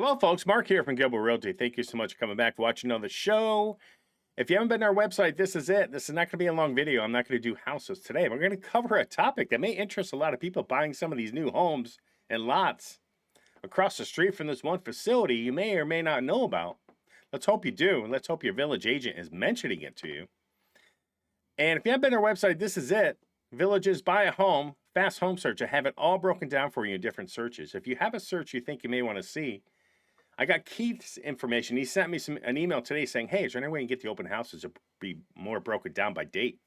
Hello, folks. Mark here from Gilbo Realty. Thank you so much for coming back, watching on the show. If you haven't been to our website, this is it. This is not going to be a long video. I'm not going to do houses today. We're going to cover a topic that may interest a lot of people buying some of these new homes and lots across the street from this one facility you may or may not know about. Let's hope you do, and let's hope your village agent is mentioning it to you. And if you haven't been to our website, this is it. Villages, buy a home, fast home search. I have it all broken down for you in different searches. If you have a search you think you may want to see, I got Keith's information. He sent me an email today saying, hey, is there any way you can get the open houses to be more broken down by date?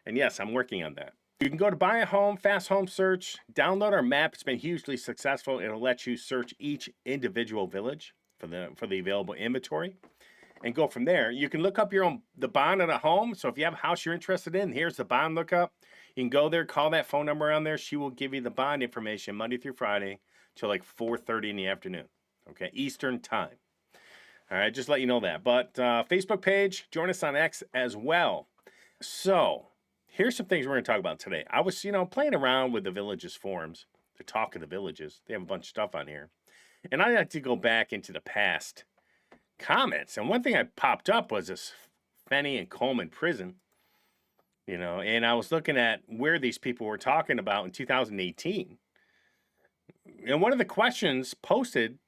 And yes, I'm working on that. You can go to buy a home, fast home search, download our map. It's been hugely successful. It'll let you search each individual village for the available inventory and go from there. You can look up the bond on a home. So if you have a house you're interested in, here's the bond lookup. You can go there, call that phone number on there. She will give you the bond information Monday through Friday till like 4:30 in the afternoon. Okay, Eastern time. All right, just let you know that. But Facebook page, join us on X as well. So here's some things we're going to talk about today. I was, playing around with the Villages forums, the Talk of the Villages. They have a bunch of stuff on here. And I like to go back into the past comments. And one thing I popped up was this Fenny and Coleman prison. And I was looking at where these people were talking about in 2018. And one of the questions posted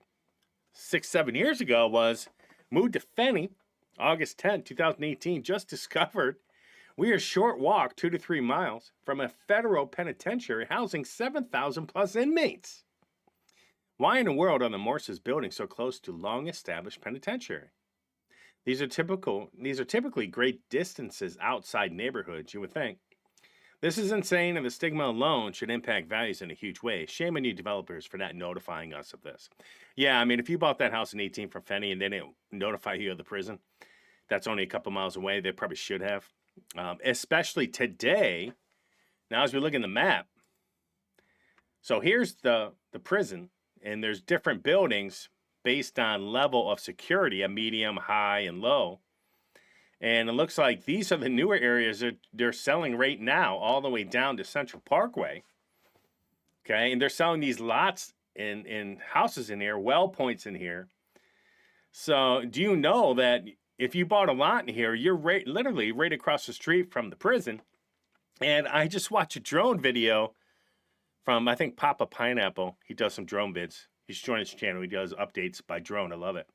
6-7 years ago was, moved to Fenny, August 10, 2018, just discovered we are a short walk, 2 to 3 miles, from a federal penitentiary housing 7,000 plus inmates. Why in the world are the Morses building so close to long-established penitentiary? These are typically great distances outside neighborhoods, you would think. This is insane, and the stigma alone should impact values in a huge way. Shame on you developers for not notifying us of this. Yeah, I mean, if you bought that house in 18 from Fenny and they didn't notify you of the prison, that's only a couple miles away. They probably should have. Especially today, now as we look in the map. So here's the prison, and there's different buildings based on level of security, a medium, high, and low. And it looks like these are the newer areas that they're selling right now, all the way down to Central Parkway. Okay, and they're selling these lots in houses in here, well points in here. So do you know that if you bought a lot in here, you're literally right across the street from the prison? And I just watched a drone video from, I think, Papa Pineapple. He does some drone vids. He's joined his channel. He does updates by drone. I love it.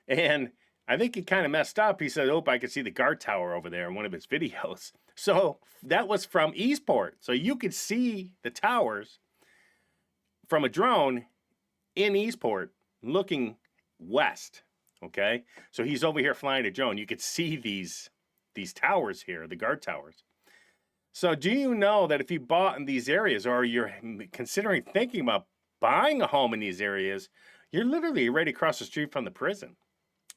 And I think he kind of messed up. He said, I could see the guard tower over there in one of his videos. So that was from Eastport. So you could see the towers from a drone in Eastport looking west. Okay. So he's over here flying a drone. You could see these towers here, the guard towers. So do you know that if you bought in these areas, or you're considering thinking about buying a home in these areas, you're literally right across the street from the prison.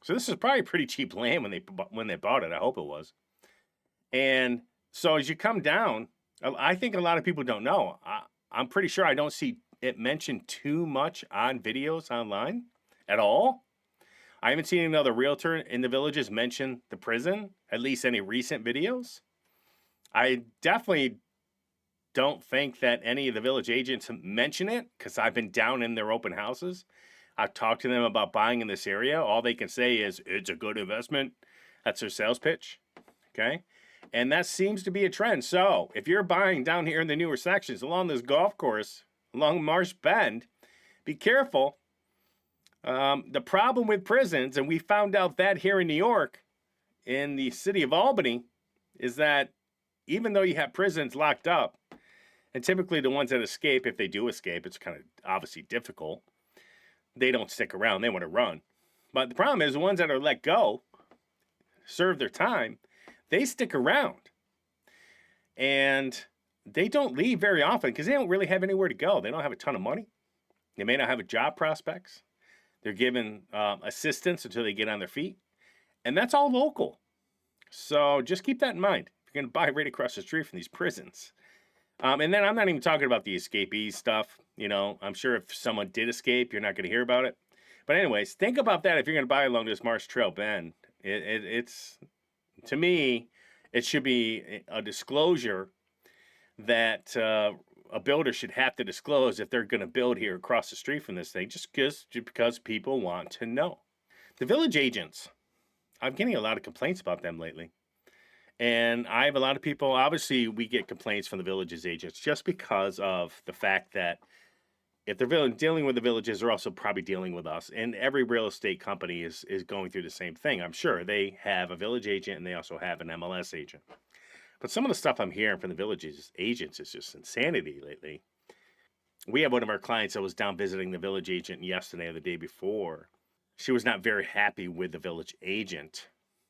So this is probably pretty cheap land when they bought it. I hope it was. And so as you come down, I think a lot of people don't know. I'm pretty sure I don't see it mentioned too much on videos online at all. I haven't seen another realtor in the Villages mention the prison, at least any recent videos. I definitely don't think that any of the village agents mention it, because I've been down in their open houses. I've talked to them about buying in this area. All they can say is, it's a good investment. That's their sales pitch. Okay. And that seems to be a trend. So if you're buying down here in the newer sections along this golf course, along Marsh Bend, be careful. The problem with prisons, and we found out that here in New York, in the city of Albany, is that even though you have prisons locked up, and typically the ones that escape, if they do escape, it's kind of obviously difficult. They don't stick around. They want to run. But the problem is the ones that are let go, serve their time, they stick around. And they don't leave very often because they don't really have anywhere to go. They don't have a ton of money. They may not have a job prospects. They're given assistance until they get on their feet. And that's all local. So just keep that in mind. If you're going to buy right across the street from these prisons. And then I'm not even talking about the escapees stuff. I'm sure if someone did escape, you're not going to hear about it. But anyways, think about that if you're going to buy along this Marsh Trail Bend. It's, to me, it should be a disclosure that a builder should have to disclose if they're going to build here across the street from this thing, just because people want to know. The village agents, I'm getting a lot of complaints about them lately. And I have a lot of people, obviously, we get complaints from the villages agents just because of the fact that if they're dealing with the villages, they're also probably dealing with us. And every real estate company is going through the same thing. I'm sure they have a village agent and they also have an MLS agent. But some of the stuff I'm hearing from the villages agents is just insanity lately. We have one of our clients that was down visiting the village agent yesterday or the day before. She was not very happy with the village agent.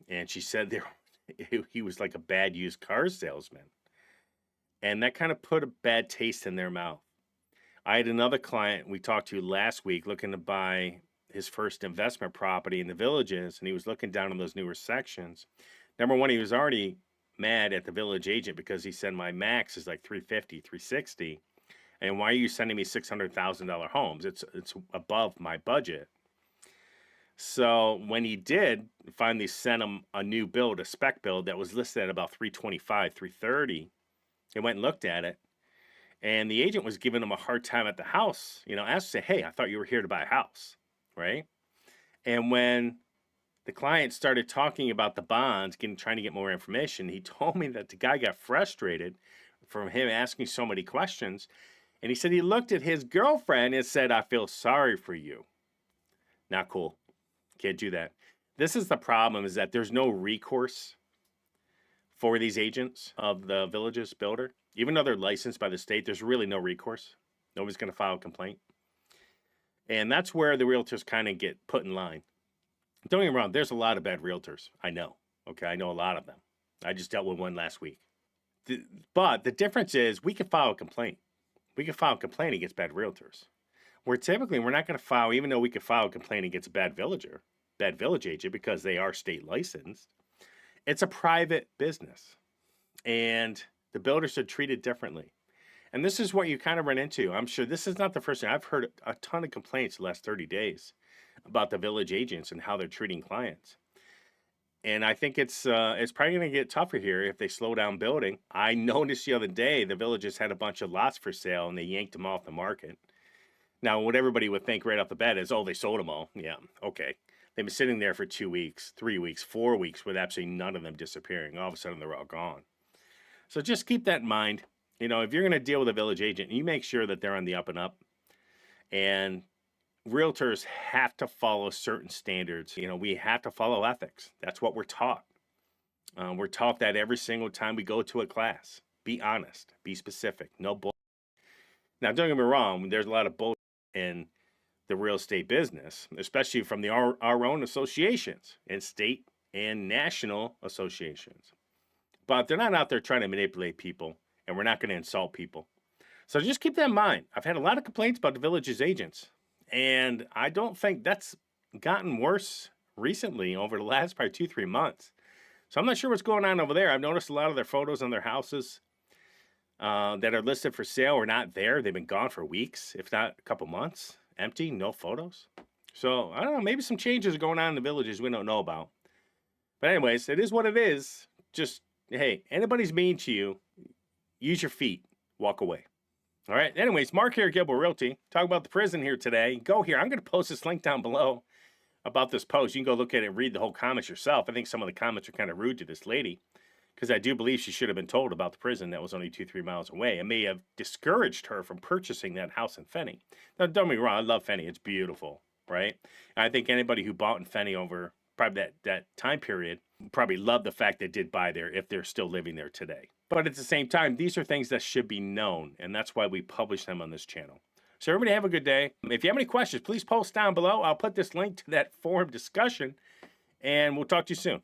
And she said he was like a bad used car salesman. And that kind of put a bad taste in their mouth. I had another client we talked to last week looking to buy his first investment property in the villages, and he was looking down on those newer sections. Number one, he was already mad at the village agent because he said my max is like 350, 360. And why are you sending me $600,000 homes? It's above my budget. So when he did finally send him a new build, a spec build that was listed at about 325, 330, he went and looked at it. And the agent was giving him a hard time at the house, asked to say, hey, I thought you were here to buy a house, right? And when the client started talking about the bonds, trying to get more information, he told me that the guy got frustrated from him asking so many questions. And he said he looked at his girlfriend and said, I feel sorry for you. Not cool. Can't do that. This is the problem, is that there's no recourse for these agents of the villages builder. Even though they're licensed by the state, there's really no recourse. Nobody's going to file a complaint. And that's where the realtors kind of get put in line. Don't get me wrong, there's a lot of bad realtors. I know. Okay, I know a lot of them. I just dealt with one last week. But the difference is we can file a complaint. We can file a complaint against bad realtors. Where typically we're not going to file, even though we could file a complaint against a bad village agent, because they are state licensed. It's a private business. And the builders are treated differently. And this is what you kind of run into. I'm sure this is not the first thing. I've heard a ton of complaints the last 30 days about the village agents and how they're treating clients. And I think it's probably going to get tougher here if they slow down building. I noticed the other day the villages had a bunch of lots for sale and they yanked them off the market. Now, what everybody would think right off the bat is, oh, they sold them all. Yeah, okay. They've been sitting there for 2 weeks, 3 weeks, 4 weeks with absolutely none of them disappearing. All of a sudden, they're all gone. So just keep that in mind. If you're going to deal with a village agent, you make sure that they're on the up and up. And realtors have to follow certain standards. We have to follow ethics. That's what we're taught. We're taught that every single time we go to a class. Be honest. Be specific. No bull. Now, don't get me wrong. There's a lot of bull in the real estate business, especially from our own associations and state and national associations. But they're not out there trying to manipulate people, and we're not going to insult people. So just keep that in mind. I've had a lot of complaints about the village's agents, and I don't think that's gotten worse recently over the last probably 2-3 months. So I'm not sure what's going on over there. I've noticed a lot of their photos on their houses that are listed for sale are not there. They've been gone for weeks, if not a couple months. Empty, no photos. So I don't know, maybe some changes are going on in the villages we don't know about. But anyways, it is what it is. Just, hey, anybody's mean to you, use your feet, walk away. All right. Anyways, Mark here at Gilbo Realty. Talk about the prison here today. Go here. I'm going to post this link down below about this post. You can go look at it and read the whole comments yourself. I think some of the comments are kind of rude to this lady because I do believe she should have been told about the prison that was only 2-3 miles away. It may have discouraged her from purchasing that house in Fenny. Now, don't get me wrong. I love Fenny. It's beautiful, right? And I think anybody who bought in Fenny over probably that time period probably love the fact they did buy there if they're still living there today. But at the same time, these are things that should be known, and that's why we publish them on this channel. So everybody have a good day. If you have any questions, please post down below. I'll put this link to that forum discussion, and we'll talk to you soon.